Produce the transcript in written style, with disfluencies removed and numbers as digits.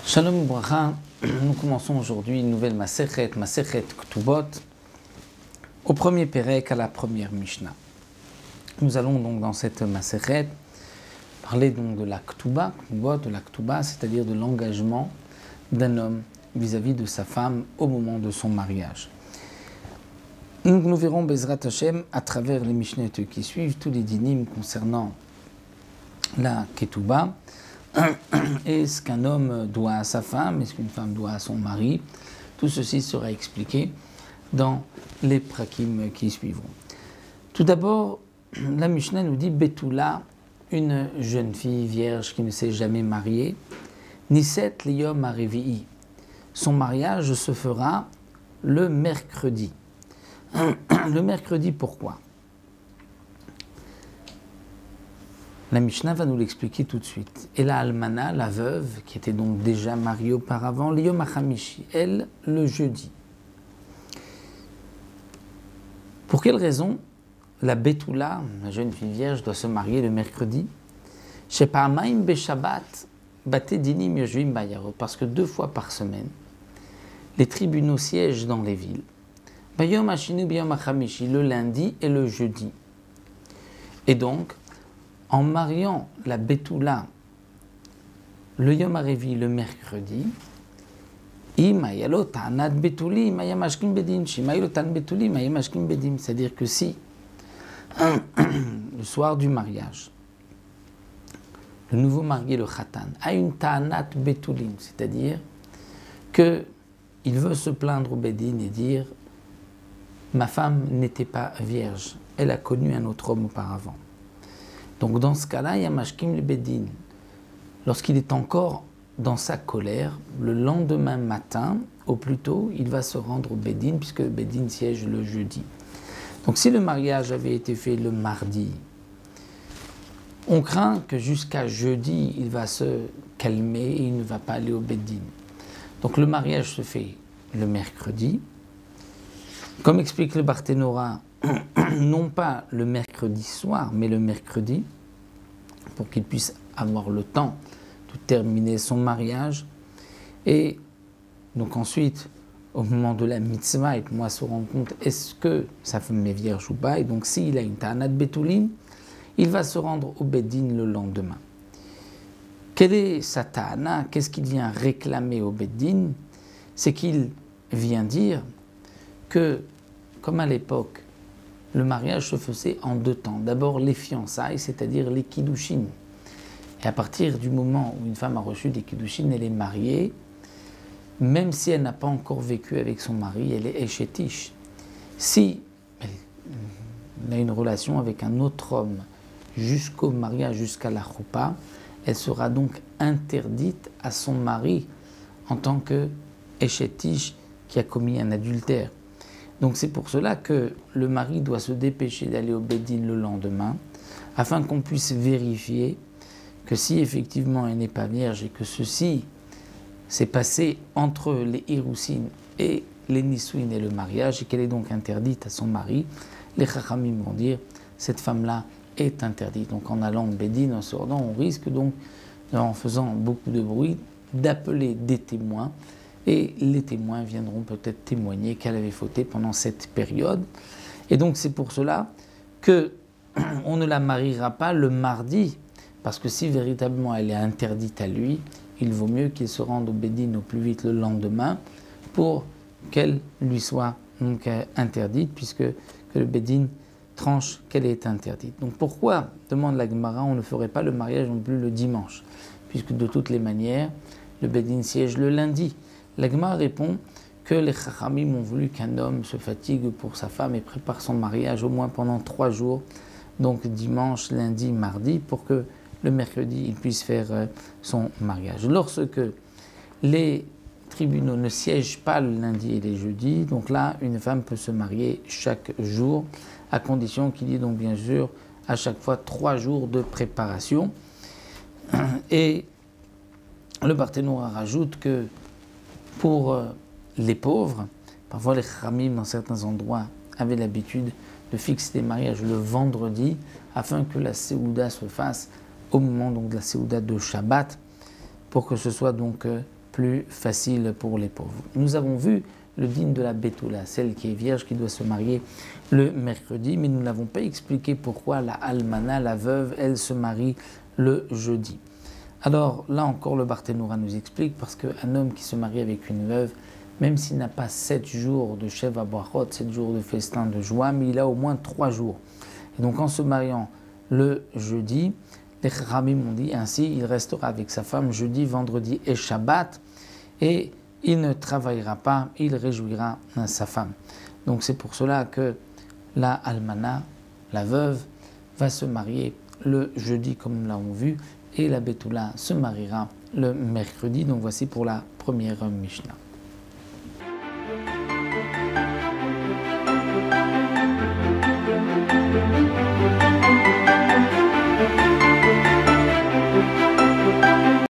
Shalom Bracha, nous commençons aujourd'hui une nouvelle Masechet Ktubot, au premier Pérek, à la première Mishnah. Nous allons donc dans cette Masechet parler donc de la Ktuba, c'est-à-dire de l'engagement d'un homme vis-à-vis de sa femme au moment de son mariage. Donc nous verrons Bezrat Hashem à travers les Mishnah qui suivent tous les dynim concernant la Ketouba. Est-ce qu'un homme doit à sa femme? Est-ce qu'une femme doit à son mari? Tout ceci sera expliqué dans les prakim qui suivront. Tout d'abord, la Mishnah nous dit Betula, une jeune fille vierge qui ne s'est jamais mariée, Niset liyom harevi'i. Son mariage se fera le mercredi. Le mercredi, pourquoi? La Mishnah va nous l'expliquer tout de suite. Et la Almana, la veuve, qui était donc déjà mariée auparavant, l'Yom HaChamishi, elle, le jeudi. Pour quelle raison la Betula, la jeune fille vierge, doit se marier le mercredi? Shepa'amaim beShabbat, bate dinim yoshvim bayarot, parce que 2 fois par semaine, les tribunaux siègent dans les villes. Bayom hashinu b'yom HaChamishi, le lundi et le jeudi. Et donc, en mariant la Betula le Yom HaRevi le mercredi, c'est-à-dire que si le soir du mariage, le nouveau marié, le Khatan, a une Ta'anat Betulim, c'est-à-dire qu'il veut se plaindre au Bedin et dire « Ma femme n'était pas vierge, elle a connu un autre homme auparavant ». Donc dans ce cas-là, il y a Mashkim le Bedin. Lorsqu'il est encore dans sa colère, le lendemain matin, au plus tôt, il va se rendre au Bedin, puisque le Bedin siège le jeudi. Donc si le mariage avait été fait le mardi, on craint que jusqu'à jeudi, il va se calmer et il ne va pas aller au Bedin. Donc le mariage se fait le mercredi. Comme explique le Barthénora, non pas le mercredi soir, mais le mercredi, pour qu'il puisse avoir le temps de terminer son mariage. Et donc ensuite, au moment de la mitzvah, et moi se rendre compte, est-ce que sa femme est vierge ou pas? Et donc s'il a une ta'anat betulim, il va se rendre au Bedin le lendemain. Quelle est sa ta'ana? Qu'est-ce qu'il vient réclamer au Bedin? C'est qu'il vient dire que, comme à l'époque, le mariage se faisait en 2 temps. D'abord les fiançailles, c'est-à-dire les kiddushin. Et à partir du moment où une femme a reçu des kiddushin, elle est mariée, même si elle n'a pas encore vécu avec son mari, elle est échetish. Si elle a une relation avec un autre homme jusqu'au mariage, jusqu'à la choupa, elle sera donc interdite à son mari en tant que échetish qui a commis un adultère. Donc c'est pour cela que le mari doit se dépêcher d'aller au Bedin le lendemain, afin qu'on puisse vérifier que si effectivement elle n'est pas vierge et que ceci s'est passé entre les Hiroussin et les Nisouin et le mariage, et qu'elle est donc interdite à son mari, les Chachamim vont dire cette femme-là est interdite. Donc en allant au Bedin, en sortant, on risque donc, en faisant beaucoup de bruit, d'appeler des témoins. Et les témoins viendront peut-être témoigner qu'elle avait fauté pendant cette période. Et donc c'est pour cela qu'on ne la mariera pas le mardi, parce que si véritablement elle est interdite à lui, il vaut mieux qu'il se rende au Bedin au plus vite le lendemain pour qu'elle lui soit donc interdite, puisque que le Bedin tranche qu'elle est interdite. Donc pourquoi, demande la Gemara, on ne ferait pas le mariage non plus le dimanche, puisque de toutes les manières, le Bedin siège le lundi. La Gemara répond que les Chachamim ont voulu qu'un homme se fatigue pour sa femme et prépare son mariage au moins pendant 3 jours, donc dimanche, lundi, mardi, pour que le mercredi il puisse faire son mariage. Lorsque les tribunaux ne siègent pas le lundi et les jeudis, donc là une femme peut se marier chaque jour, à condition qu'il y ait donc bien sûr à chaque fois 3 jours de préparation. Et le Barthénora rajoute que pour les pauvres, parfois les Khamim dans certains endroits avaient l'habitude de fixer des mariages le vendredi afin que la Séouda se fasse au moment donc, de la Séouda de Shabbat pour que ce soit donc plus facile pour les pauvres. Nous avons vu le dîme de la Betula, celle qui est vierge, qui doit se marier le mercredi, mais nous n'avons pas expliqué pourquoi la Almana, la veuve, elle se marie le jeudi. Alors là encore, le Barthénoura nous explique, parce qu'un homme qui se marie avec une veuve, même s'il n'a pas 7 jours de Sheva Brachot, 7 jours de festin de joie, mais il a au moins 3 jours. Et donc en se mariant le jeudi, les Khamim ont dit ainsi, il restera avec sa femme jeudi, vendredi et Shabbat, et il ne travaillera pas, il réjouira sa femme. Donc c'est pour cela que la Almana, la veuve, va se marier le jeudi comme nous l'avons vu, et la Betula se mariera le mercredi. Donc voici pour la première Mishnah.